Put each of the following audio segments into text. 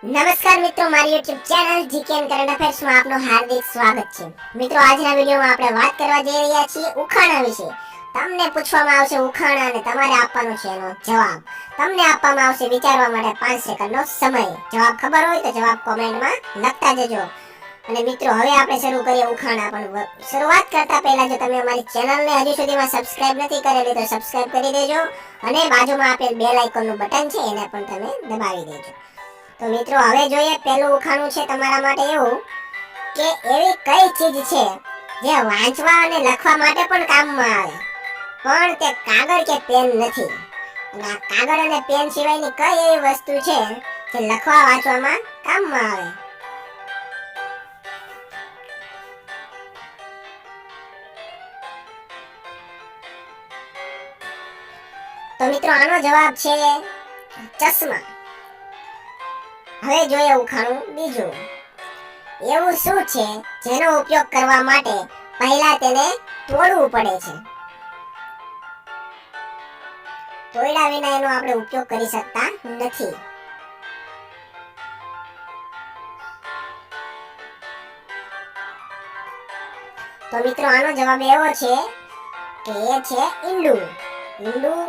નમસ્કાર મિત્રો, મારી YouTube ચેનલ જીકેન કરંટ અફેર્સ માં આપનું હાર્દિક સ્વાગત છે। મિત્રો, આજના વિડિયોમાં આપણે વાત કરવા જઈ રહ્યા છીએ ઉખાણા વિશે। તમને પૂછવામાં આવશે ઉખાણા અને તમારે આપવાનો છે એનો જવાબ। તમને આપવામાં આવશે વિચારવા માટે 5 સેકન્ડનો સમય। જવાબ ખબર હોય તો જવાબ કોમેન્ટમાં લખતા જજો। અને મિત્રો, હવે આપણે શરૂ કરીએ ઉખાણા। પણ શરૂઆત કરતા પહેલા જો તમે અમારી ચેનલને હજુ સુધીમાં સબસ્ક્રાઇબ નથી કરેલી તો સબસ્ક્રાઇબ કરી દેજો અને બાજુમાં આપેલ બેલ આઇકોનનું બટન છે એને પણ તમે દબાવી દેજો। તો મિત્રો, હવે જોઈએ પહેલું ઉખાણું છે તમારા માટે એવું કે એવી કઈ ચીજ છે જે વાંચવા અને લખવા માટે પણ કામમાં આવે પણ તે કાગળ કે પેન નથી। અને આ કાગળ અને પેન સિવાયની કઈ એવી વસ્તુ છે જે લખવા વાંચવામાં કામમાં આવે? તો મિત્રો, આનો જવાબ છે ચશ્મા। હવે જોઈએ ઉખાણું બીજું। એવું શું છે જેનો ઉપયોગ કરવા માટે પહેલા તેને તોડવું પડે છે? તોડ્યા વિના એનો આપણે ઉપયોગ કરી શકતા નથી। તો મિત્રો, આનો જવાબ એવો છે કે એ છે ઈંડું। ઈંડું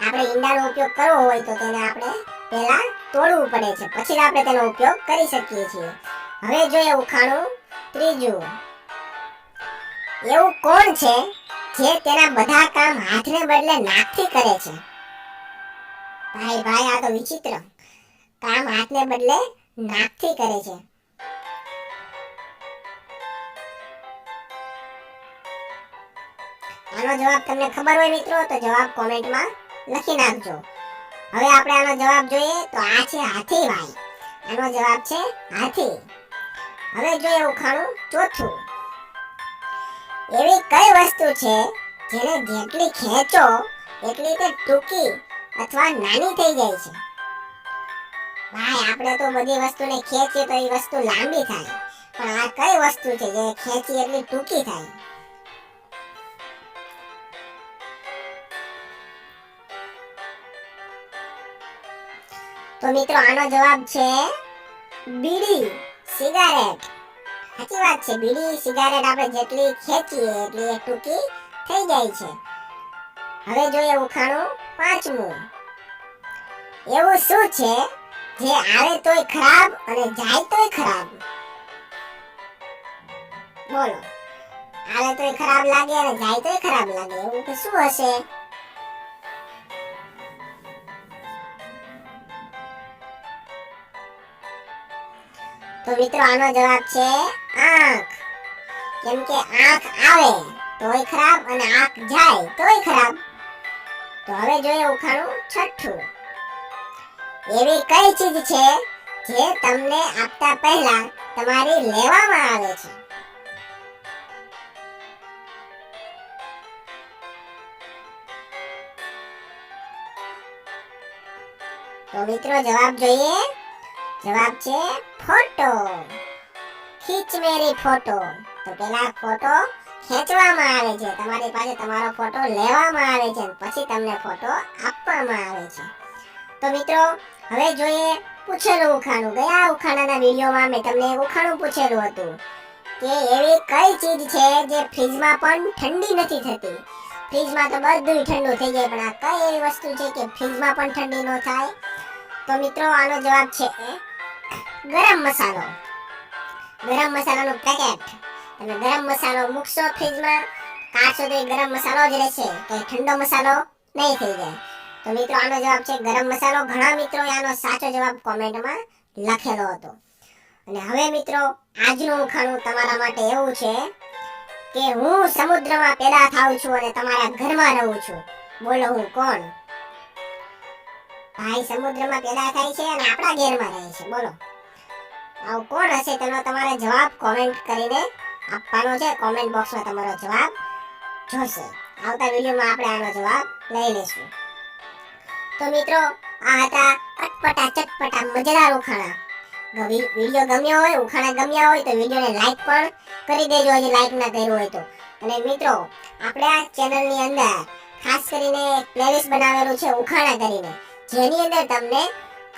આપણે ઈંડાનો ઉપયોગ કરવો હોય તો તેને આપણે પહેલા તોડવું પડે છે, પછી જ આપણે તેનો ઉપયોગ કરી શકીએ છીએ। હવે જોઈએ ઉખાણું ત્રીજું। એવું કોણ છે જે તેના બધા કામ હાથને બદલે નાકથી કરે છે? ભાઈ ભાઈ, આ તો વિચિત્ર। કામ હાથને બદલે નાકથી કરે છે। આનો જવાબ તમને ખબર હોય મિત્રો તો જવાબ કોમેન્ટમાં લખી નાખજો। હવે આપણે આનો જવાબ જોઈએ તો આ છે હાથી ભાઈ। આનો જવાબ છે હાથી। હવે જોઈએ ઉખાણું ચોથું। એવી કઈ વસ્તુ છે જેને જેટલી ખેંચો એટલી તે ટૂંકી અથવા નાની થઈ જાય છે? ભાઈ, આપણે તો બધી વસ્તુને ખેંચીએ તો એ વસ્તુ લાંબી થાય, પણ આ કઈ વસ્તુ છે જે ખેંચી એટલી ટૂંકી થાય? તો મિત્રો, આનો જવાબ છે બીડી, સિગારેટ। સાચી વાત છે, બીડી સિગારેટ આપણે જેટલી ખેંચીએ એટલી એ ટૂંકી થઈ જાય છે। હવે જોઈએ ઉખાણું પાંચમું। એવું શું છે જે આવે તોય ખરાબ અને જાય તોય ખરાબ? બોલો, આવે તોય ખરાબ લાગે અને જાય તોય ખરાબ લાગે, એવું કે શું હશે? તો મિત્રો, આનો જવાબ છે આંખ। કેમ કે આંખ આવે તોય ખરાબ અને આંખ જાય તોય ખરાબ। તો હવે જોઈએ ઉખાણું છઠ્ઠું। એવી કઈ ચીજ છે જે તમને આપતા પહેલા તમારી લેવામાં આવે છે? તો મિત્રો, જવાબ જોઈએ। જવાબ છે ફોટો। ખીચ મેરી ફોટો। તો પહેલા ફોટો ખેંચવામાં આવે છે, તમારી પાસે તમારો ફોટો લેવામાં આવે છે, પછી તમને ફોટો આપવામાં આવે છે। તો મિત્રો, હવે જોઈએ પૂછેલું ઉખાણું। ગયા ઉખાણાના વિડીયોમાં મેં તમને એક ઉખાણું પૂછેલું હતું કે એવી કઈ ચીજ છે જે ફ્રીજમાં પણ ઠંડી નથી થતી? ફ્રીજમાં તો બધું ઠંડુ થઈ જાય, પણ આ કઈ એવી વસ્તુ છે કે ફ્રીજમાં પણ ઠંડી ન થાય? તો મિત્રો, આનો જવાબ છે ગરમ મસાલો। ગરમ મસાલાનું પેકેટ, તમે ગરમ મસાલો મૂકશો ફ્રીજમાં, કાઢશો તો એ ગરમ મસાલો જ રહેશે, તો ઠંડો મસાલો નહીં થઈ જાય। તો મિત્રો, આનો જવાબ છે ગરમ મસાલો। ઘણા મિત્રોએ આનો સાચો જવાબ કોમેન્ટમાં લખેલો હતો। અને હવે મિત્રો, આજનું ઉખાણું તમારા માટે એવું છે કે હું સમુદ્રમાં પેદા થાઉં છું અને તમારા ઘરમાં રહું છું। બોલો, હું કોણ? ભાઈ સમુદ્રમાં પેદા થાય છે અને આપણા ઘરમાં રહે છે, બોલો આવું કોણ હશે? તેનો તમારે જવાબ કોમેન્ટ કરીને આપવાનો છે। કોમેન્ટ બોક્સમાં તમારો જવાબ જોશે। આવતા વિડીયોમાં આપણે આનો જવાબ લઈ લેશું। તો મિત્રો, આ હતા અટપટા ચટપટા મજેદાર ઉખાણા। વિડીયો ગમ્યો હોય, ઉખાણા ગમ્યા હોય તો વિડીયોને લાઈક પણ કરી દેજો, હજી લાઈક ના કર્યું હોય તો। અને મિત્રો, આપણે આ ચેનલની અંદર ખાસ કરીને પ્લેલિસ્ટ બનાવેલું છે ઉખાણા કરીને, જેની અંદર તમને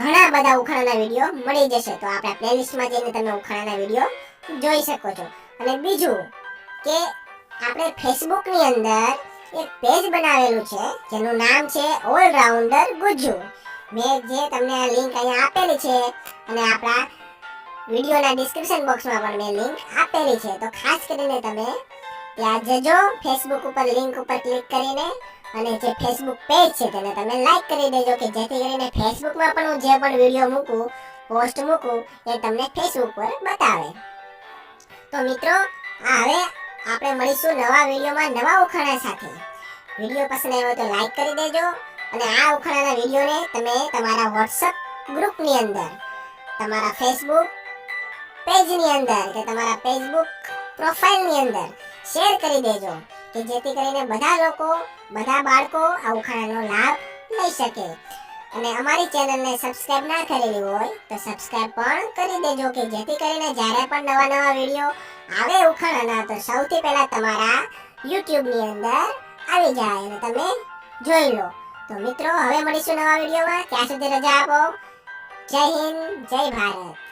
ઘણા બધા ઉખાણાના વિડીયો મળી જશે. તો આપણા પ્લેલિસ્ટમાં જઈને તમે ઉખાણાના વિડીયો જોઈ શકો છો. અને બીજું કે આપણે ફેસબુકની અંદર એક પેજ બનાવેલું છે જેનું નામ છે ઓલરાઉન્ડર ગુજ્જુ. મેં જે તમને આ લિંક અહીંયા આપેલી છે અને આપણા વિડીયોના ડિસ્ક્રિપ્શન બોક્સમાં પણ મેં લિંક આપેલી છે. તો ખાસ કરીને તમે ત્યાં જજો. ફેસબુક ઉપર લિંક ઉપર ક્લિક કરીને અને જે ફેસબુક પેજ છે તેને તમે લાઈક કરી દેજો કે જેથી કરીને ફેસબુકમાં પણ હું જે પણ વિડીયો મૂકું, પોસ્ટ મૂકું એ તમને ફેસબુક પર બતાવે. તો મિત્રો હવે આપણે મળીશું નવા વિડીયોમાં નવા ઉખાણા સાથે. વિડીયો પસંદ આવ્યો તો લાઈક કરી દેજો અને આ ઉખાણાના વિડીયોને તમે તમારા WhatsApp ગ્રુપની અંદર, તમારા Facebook પેજની અંદર કે તમારા Facebook પ્રોફાઇલની અંદર શેર કરી દેજો કે જેથી કરીને બધા લોકો, બધા બાળકો આ ઉખાણાનો લાભ લઈ શકે. અને અમારી ચેનલને સબસ્ક્રાઇબ ના કરેલી હોય તો સબસ્ક્રાઇબ પણ કરી દેજો કે જેથી કરીને જ્યારે પણ નવા નવા વિડીયો આવે ઉખાણાના તો સૌથી પહેલા તમારા YouTube ની અંદર આવી જાય અને તમે જોઈ લો. તો મિત્રો હવે મળીશું નવા વિડીયોમાં. ત્યાં સુધી રજા આપો. જય હિન્દ, જય ભારત.